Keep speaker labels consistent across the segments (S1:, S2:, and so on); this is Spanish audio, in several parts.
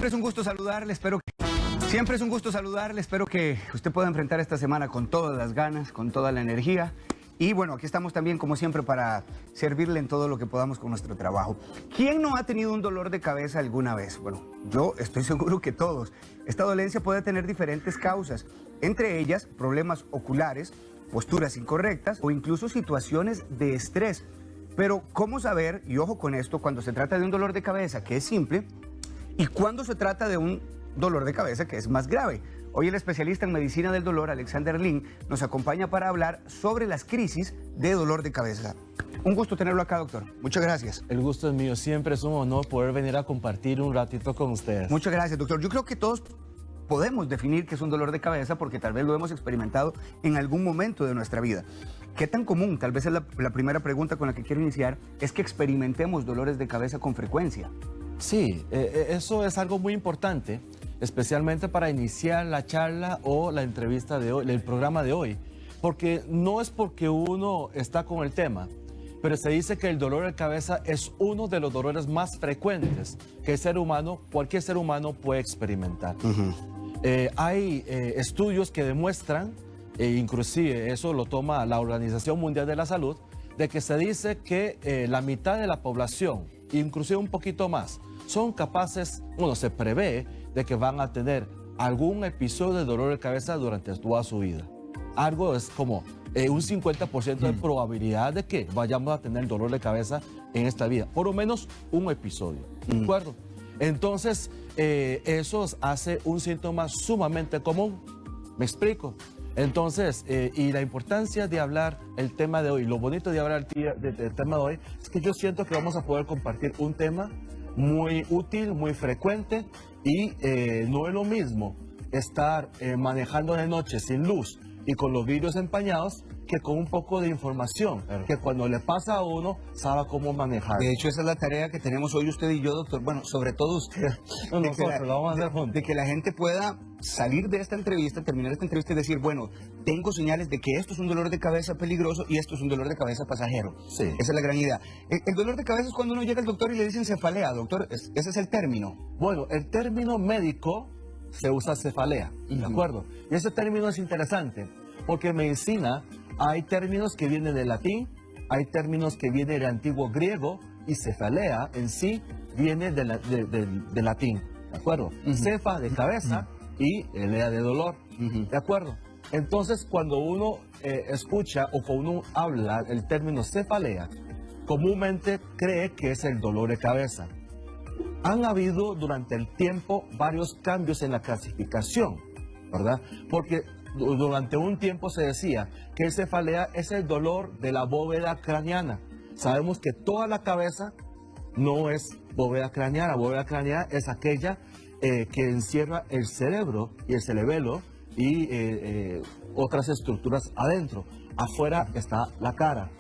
S1: Es un gusto saludarle, siempre es un gusto saludarle, espero que usted pueda enfrentar esta semana con todas las ganas, con toda la energía. Y bueno, aquí estamos también como siempre para servirle en todo lo que podamos con nuestro trabajo. ¿Quién no ha tenido un dolor de cabeza alguna vez? Bueno, yo estoy seguro que todos. Esta dolencia puede tener diferentes causas, entre ellas problemas oculares, posturas incorrectas o incluso situaciones de estrés. Pero ¿cómo saber, y ojo con esto, cuando se trata de un dolor de cabeza que es simple y cuando se trata de un dolor de cabeza que es más grave? Hoy el especialista en medicina del dolor, Alexander Lin, nos acompaña para hablar sobre las crisis de dolor de cabeza. Un gusto tenerlo acá, doctor. Muchas gracias.
S2: El gusto es mío. Siempre es un honor poder venir a compartir un ratito con ustedes.
S1: Muchas gracias, doctor. Yo creo que todos podemos definir qué es un dolor de cabeza porque tal vez lo hemos experimentado en algún momento de nuestra vida. ¿Qué tan común, tal vez es la primera pregunta con la que quiero iniciar, es que experimentemos dolores de cabeza con frecuencia?
S2: Sí, eso es algo muy importante, especialmente para iniciar la charla o la entrevista de hoy, el programa de hoy, porque no es porque uno está con el tema, pero se dice que el dolor de cabeza es uno de los dolores más frecuentes que cualquier ser humano puede experimentar. Hay estudios que demuestran, inclusive eso lo toma la Organización Mundial de la Salud, de que se dice que la mitad de la población, inclusive un poquito más, son capaces, se prevé de que van a tener algún episodio de dolor de cabeza durante toda su vida. Algo es como un 50% de probabilidad de que vayamos a tener dolor de cabeza en esta vida, por lo menos un episodio, ¿de acuerdo? Entonces, eso hace un síntoma sumamente común. ¿Me explico? Entonces, y la importancia de hablar el tema de hoy, lo bonito de hablar del tema de hoy, es que yo siento que vamos a poder compartir un tema muy útil, muy frecuente, y no es lo mismo estar manejando de noche sin luz y con los vidrios empañados que con un poco de información, que cuando le pasa a uno, sabe cómo manejar.
S1: De hecho, esa es la tarea que tenemos hoy usted y yo, doctor. Bueno, sobre todo usted.
S2: Nosotros lo vamos a hacer juntos.
S1: De que la gente pueda salir de esta entrevista, terminar esta entrevista y decir, bueno, tengo señales de que esto es un dolor de cabeza peligroso y esto es un dolor de cabeza pasajero.
S2: Sí.
S1: Esa es la gran idea. El dolor de cabeza es cuando uno llega al doctor y le dicen cefalea, doctor. Ese es el término.
S2: Bueno, el término médico se usa cefalea, ¿de acuerdo? Y ese término es interesante, porque en medicina hay términos que vienen del latín, hay términos que vienen del antiguo griego, y cefalea en sí viene del latín, ¿de acuerdo? Cefa de cabeza y elea de dolor, ¿de acuerdo? Entonces, cuando uno escucha o cuando uno habla el término cefalea, comúnmente cree que es el dolor de cabeza. Han habido durante el tiempo varios cambios en la clasificación, ¿verdad? Porque durante un tiempo se decía que el cefalea es el dolor de la bóveda craneana. Sabemos que toda la cabeza no es bóveda craneana. Bóveda craneana es aquella que encierra el cerebro y el cerebelo y otras estructuras adentro. Afuera está la cara.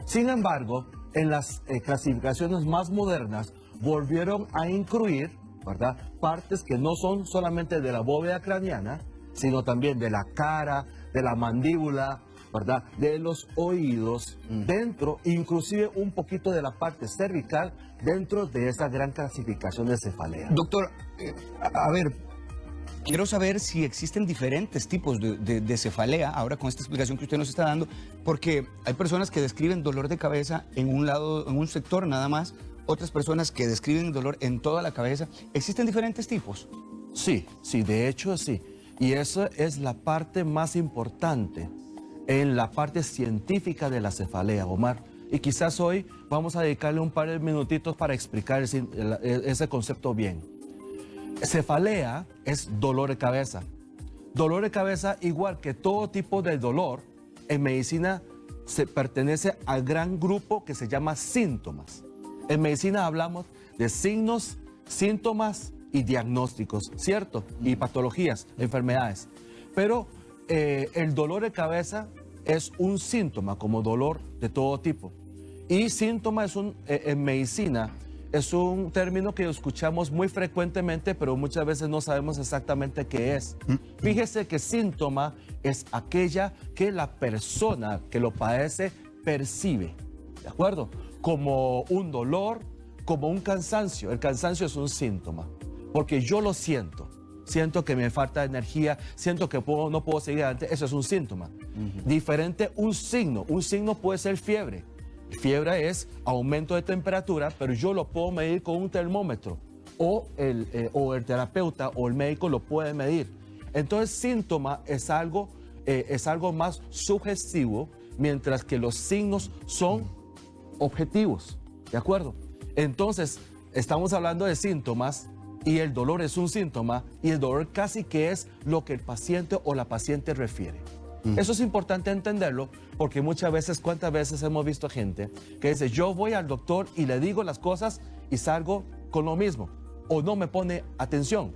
S2: Sin embargo, en las clasificaciones más modernas volvieron a incluir, ¿verdad?, partes que no son solamente de la bóveda craneana, sino también de la cara, de la mandíbula, ¿verdad?, de los oídos, dentro, inclusive un poquito de la parte cervical, dentro de esa gran clasificación de cefalea.
S1: Doctor, a ver, quiero saber si existen diferentes tipos de cefalea, ahora con esta explicación que usted nos está dando, porque hay personas que describen dolor de cabeza en un lado, en un sector nada más, otras personas que describen dolor en toda la cabeza. ¿Existen diferentes tipos?
S2: Sí, de hecho sí. Y esa es la parte más importante en la parte científica de la cefalea, Omar. Y quizás hoy vamos a dedicarle un par de minutitos para explicar ese concepto bien. Cefalea es dolor de cabeza. Dolor de cabeza, igual que todo tipo de dolor, en medicina se pertenece al gran grupo que se llama síntomas. En medicina hablamos de signos, síntomas y diagnósticos, ¿cierto? Y patologías, enfermedades. Pero el dolor de cabeza es un síntoma, como dolor de todo tipo. Y síntoma en medicina es un término que escuchamos muy frecuentemente, pero muchas veces no sabemos exactamente qué es. Fíjese que síntoma es aquella que la persona que lo padece percibe, ¿de acuerdo? Como un dolor, como un cansancio. El cansancio es un síntoma. porque yo lo siento. Siento que me falta energía, siento que no puedo seguir adelante, eso es un síntoma. Diferente un signo puede ser fiebre. Fiebre es aumento de temperatura, pero yo lo puedo medir con un termómetro o el terapeuta o el médico lo puede medir. Entonces síntoma es algo más sugestivo, mientras que los signos son objetivos, ¿de acuerdo? Entonces estamos hablando de síntomas y el dolor es un síntoma y el dolor casi que es lo que el paciente o la paciente refiere. Eso es importante entenderlo porque muchas veces, ¿cuántas veces hemos visto gente que dice yo voy al doctor y le digo las cosas y salgo con lo mismo o no me pone atención?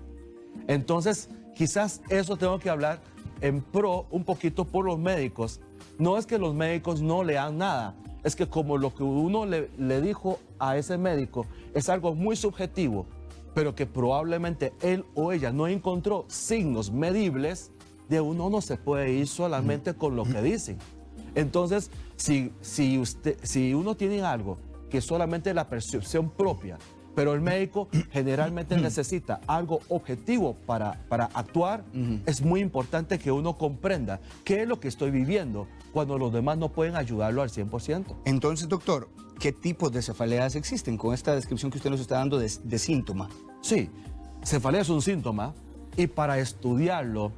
S2: Entonces quizás eso tengo que hablar en pro un poquito por los médicos. No es que los médicos no lean nada, es que como lo que uno le dijo a ese médico es algo muy subjetivo, pero que probablemente él o ella no encontró signos medibles, de uno no se puede ir solamente con lo que dicen. Entonces, si uno tiene algo que solamente es la percepción propia, pero el médico generalmente necesita algo objetivo para actuar, es muy importante que uno comprenda qué es lo que estoy viviendo cuando los demás no pueden ayudarlo al 100%.
S1: Entonces, doctor, ¿qué tipos de cefaleas existen con esta descripción que usted nos está dando de síntoma?
S2: Sí, cefalea es un síntoma y para estudiarlo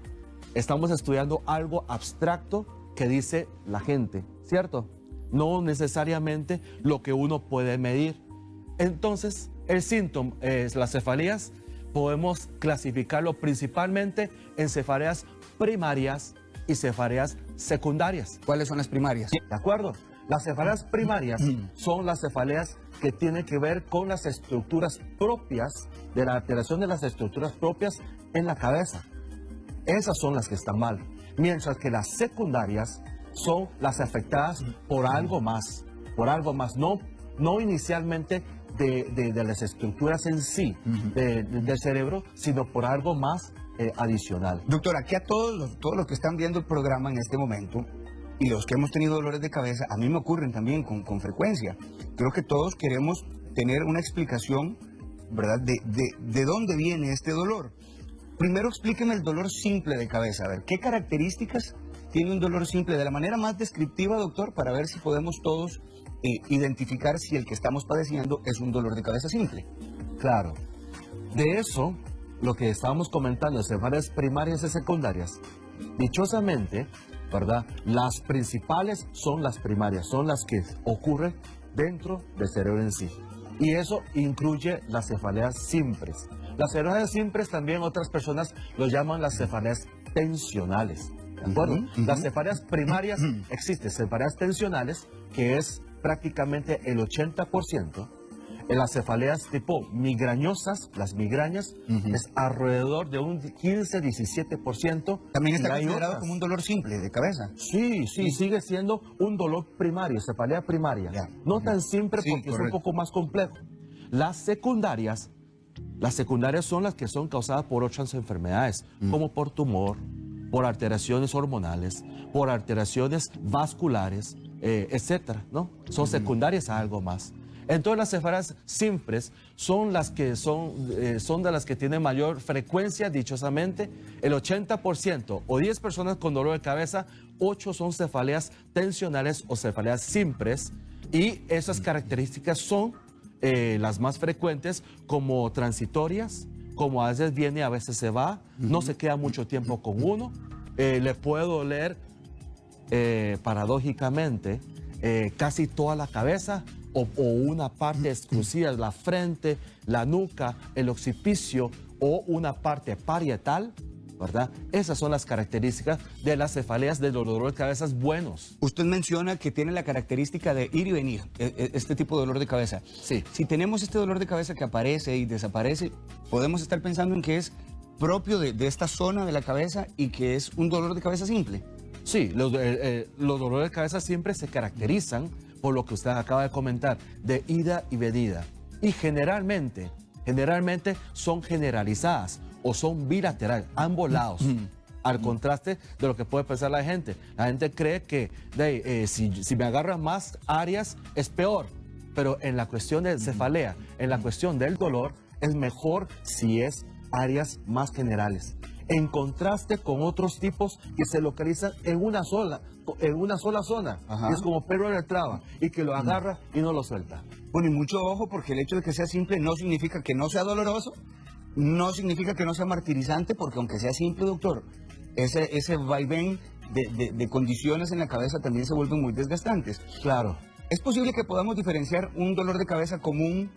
S2: estamos estudiando algo abstracto que dice la gente, ¿cierto? No necesariamente lo que uno puede medir. Entonces, el síntoma, las cefaleas, podemos clasificarlo principalmente en cefaleas primarias y cefaleas secundarias.
S1: ¿Cuáles son las primarias?
S2: ¿De acuerdo? Las cefaleas primarias son las cefaleas que tienen que ver con las estructuras propias, de la alteración de las estructuras propias en la cabeza. Esas son las que están mal. Mientras que las secundarias son las afectadas por algo más, no inicialmente de las estructuras en sí del cerebro, sino por algo más adicional.
S1: Doctor, aquí a todos los que están viendo el programa en este momento y los que hemos tenido dolores de cabeza, a mí me ocurren también con frecuencia. Creo que todos queremos tener una explicación, ¿verdad?, de dónde viene este dolor. Primero explíqueme el dolor simple de cabeza. A ver, ¿qué características tiene un dolor simple? De la manera más descriptiva, doctor, para ver si podemos todos identificar si el que estamos padeciendo es un dolor de cabeza simple.
S2: Claro. De eso, lo que estábamos comentando, cefaleas primarias y secundarias, dichosamente, ¿verdad?, las principales son las primarias, son las que ocurren dentro del cerebro en sí. Y eso incluye las cefaleas simples. Las cefaleas simples también otras personas lo llaman las cefaleas tensionales. ¿De acuerdo? Las cefaleas primarias existen, cefaleas tensionales, que es prácticamente el 80%. En las cefaleas tipo migrañosas, las migrañas, es alrededor de un 15-17%.
S1: También está considerado como un dolor simple de cabeza.
S2: Sí, sigue siendo un dolor primario, cefalea primaria. No tan simple porque es un poco más complejo. Las secundarias son las que son causadas por otras enfermedades, como por tumor, por alteraciones hormonales, por alteraciones vasculares, etcétera, ¿no? Son secundarias a algo más. Entonces las cefaleas simples son las que son de las que tienen mayor frecuencia, dichosamente. El 80% o 10 personas con dolor de cabeza, 8 son cefaleas tensionales o cefaleas simples. Y esas características son las más frecuentes, como transitorias, como a veces viene, a veces se va, no se queda mucho tiempo con uno. Le puede doler, paradójicamente, casi toda la cabeza o una parte exclusiva, la frente, la nuca, el occipicio o una parte parietal, ¿verdad? Esas son las características de las cefaleas de los dolores de cabeza buenos.
S1: Usted menciona que tiene la característica de ir y venir, este tipo de dolor de cabeza.
S2: Sí.
S1: Si tenemos este dolor de cabeza que aparece y desaparece, podemos estar pensando en que es propio de esta zona de la cabeza y que es un dolor de cabeza simple.
S2: Sí, los dolores de cabeza siempre se caracterizan por lo que usted acaba de comentar, de ida y venida. Y generalmente son generalizadas o son bilaterales, ambos lados. Al contraste de lo que puede pensar la gente. La gente cree que si me agarran más áreas es peor. Pero en la cuestión de cefalea, en la cuestión del dolor, es mejor si es áreas más generales, en contraste con otros tipos que se localizan en una sola zona.
S1: Ajá.
S2: Es como perro de traba y que lo agarra y no lo suelta.
S1: Bueno, y mucho ojo, porque el hecho de que sea simple no significa que no sea doloroso, no significa que no sea martirizante, porque aunque sea simple, doctor, ese vaivén de condiciones en la cabeza también se vuelven muy desgastantes.
S2: Claro.
S1: ¿Es posible que podamos diferenciar un dolor de cabeza común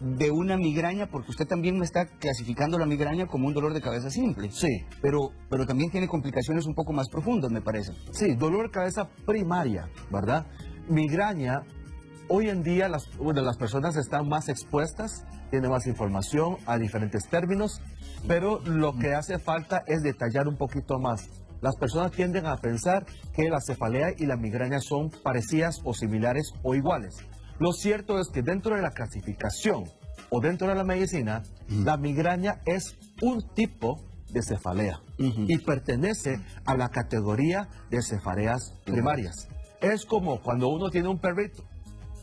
S1: de una migraña? Porque usted también me está clasificando la migraña como un dolor de cabeza simple.
S2: Sí.
S1: Pero también tiene complicaciones un poco más profundas, me parece.
S2: Sí, dolor de cabeza primaria, ¿verdad? Migraña, hoy en día las personas están más expuestas, tienen más información a diferentes términos, pero lo que hace falta es detallar un poquito más. Las personas tienden a pensar que la cefalea y la migraña son parecidas o similares o iguales. Lo cierto es que dentro de la clasificación o dentro de la medicina, la migraña es un tipo de cefalea y pertenece a la categoría de cefaleas primarias. Es como cuando uno tiene un perrito,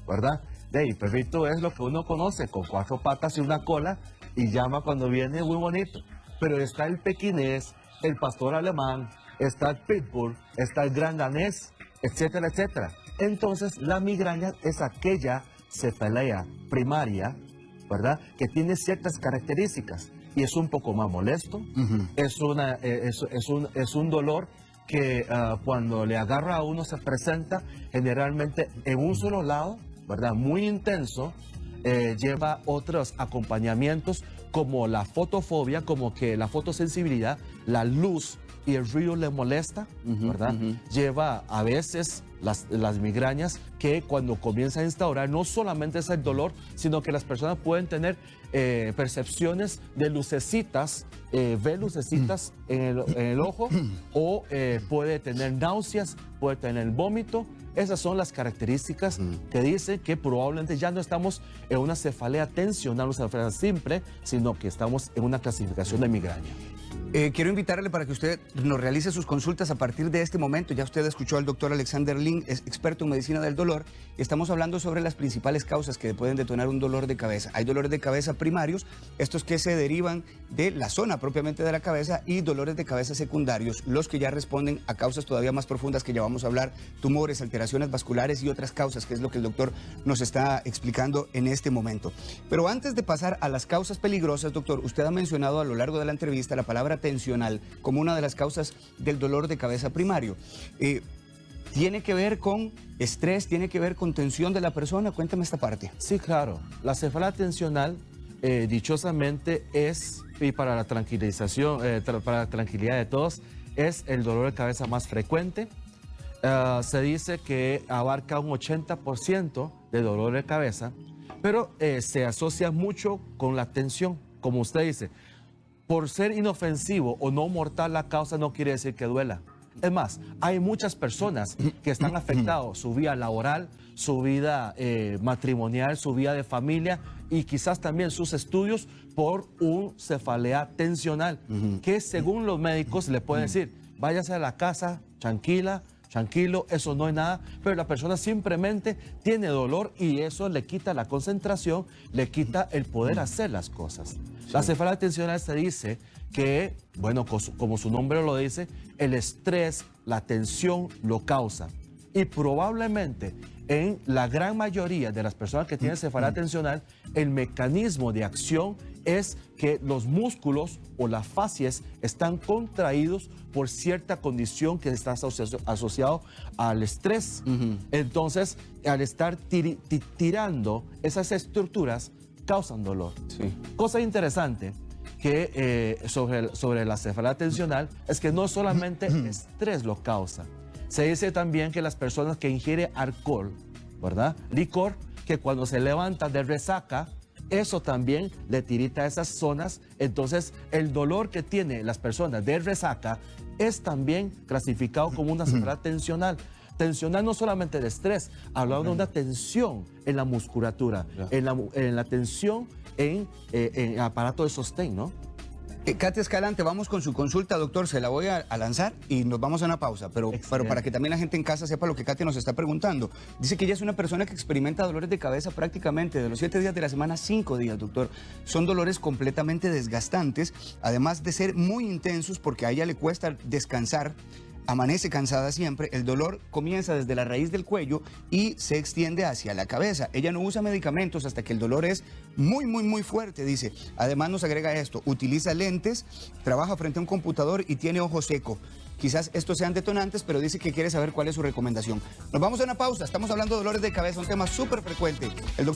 S2: ¿verdad? El perrito es lo que uno conoce, con 4 patas y una cola, y llama cuando viene muy bonito. Pero está el pequinés, el pastor alemán, está el pitbull, está el gran danés, etcétera, etcétera. Entonces, la migraña es aquella cefalea primaria, ¿verdad?, que tiene ciertas características y es un poco más molesto. Es un dolor que cuando le agarra a uno se presenta generalmente en un solo lado, ¿verdad?, muy intenso. Lleva otros acompañamientos como la fotofobia, como que la fotosensibilidad, la luz y el ruido le molesta, ¿verdad? Lleva a veces las migrañas que cuando comienza a instaurar no solamente es el dolor, sino que las personas pueden tener percepciones de lucecitas, ver lucecitas en el ojo, o puede tener náuseas, puede tener vómito. Esas son las características que dicen que probablemente ya no estamos en una cefalea tensional, una cefalea simple, sino que estamos en una clasificación de migraña.
S1: Quiero invitarle para que usted nos realice sus consultas a partir de este momento. Ya usted escuchó al doctor Alexander Lin, es experto en medicina del dolor. Estamos hablando sobre las principales causas que pueden detonar un dolor de cabeza. Hay dolores de cabeza primarios, estos que se derivan de la zona propiamente de la cabeza, y dolores de cabeza secundarios, los que ya responden a causas todavía más profundas que ya vamos a hablar, tumores, alteraciones vasculares y otras causas, que es lo que el doctor nos está explicando en este momento. Pero antes de pasar a las causas peligrosas, doctor, usted ha mencionado a lo largo de la entrevista la palabra tensional como una de las causas del dolor de cabeza primario. ¿Tiene que ver con estrés? ¿Tiene que ver con tensión de la persona? Cuéntame esta parte.
S2: Sí, claro. La cefalea tensional, dichosamente, es, y para la tranquilización, para la tranquilidad de todos, es el dolor de cabeza más frecuente. Se dice que abarca un 80% de dolor de cabeza, pero se asocia mucho con la tensión, como usted dice. Por ser inofensivo o no mortal la causa no quiere decir que duela. Es más, hay muchas personas que están afectados, su vida laboral, su vida matrimonial, su vida de familia y quizás también sus estudios por un cefalea tensional, que según los médicos le pueden decir, váyase a la casa tranquila, tranquilo, eso no es nada, pero la persona simplemente tiene dolor y eso le quita la concentración, le quita el poder hacer las cosas. Sí. La cefalea tensional se dice que, bueno, como su nombre lo dice, el estrés, la tensión lo causa. Y probablemente en la gran mayoría de las personas que tienen cefalea tensional, el mecanismo de acción es que los músculos o las fascias están contraídos por cierta condición que está asociado al estrés. Entonces, al estar tirando esas estructuras, causan dolor. Sí. Cosa interesante que sobre la cefalea tensional es que no solamente estrés lo causa. Se dice también que las personas que ingieren alcohol, ¿verdad?, licor, que cuando se levantan de resaca, eso también le tirita a esas zonas. Entonces, el dolor que tienen las personas de resaca es también clasificado como una cefalea tensional. Tensional no solamente de estrés, hablamos de una tensión en la musculatura, en la tensión en el aparato de sostén, ¿no?
S1: Katy Escalante, vamos con su consulta, doctor. Se la voy a lanzar y nos vamos a una pausa. Pero para que también la gente en casa sepa lo que Katy nos está preguntando. Dice que ella es una persona que experimenta dolores de cabeza prácticamente de los 7 días de la semana, 5 días, doctor. Son dolores completamente desgastantes, además de ser muy intensos porque a ella le cuesta descansar. Amanece cansada siempre, el dolor comienza desde la raíz del cuello y se extiende hacia la cabeza. Ella no usa medicamentos hasta que el dolor es muy fuerte, dice. Además nos agrega esto, utiliza lentes, trabaja frente a un computador y tiene ojo seco. Quizás estos sean detonantes, pero dice que quiere saber cuál es su recomendación. Nos vamos a una pausa, estamos hablando de dolores de cabeza, un tema súper frecuente. El doctor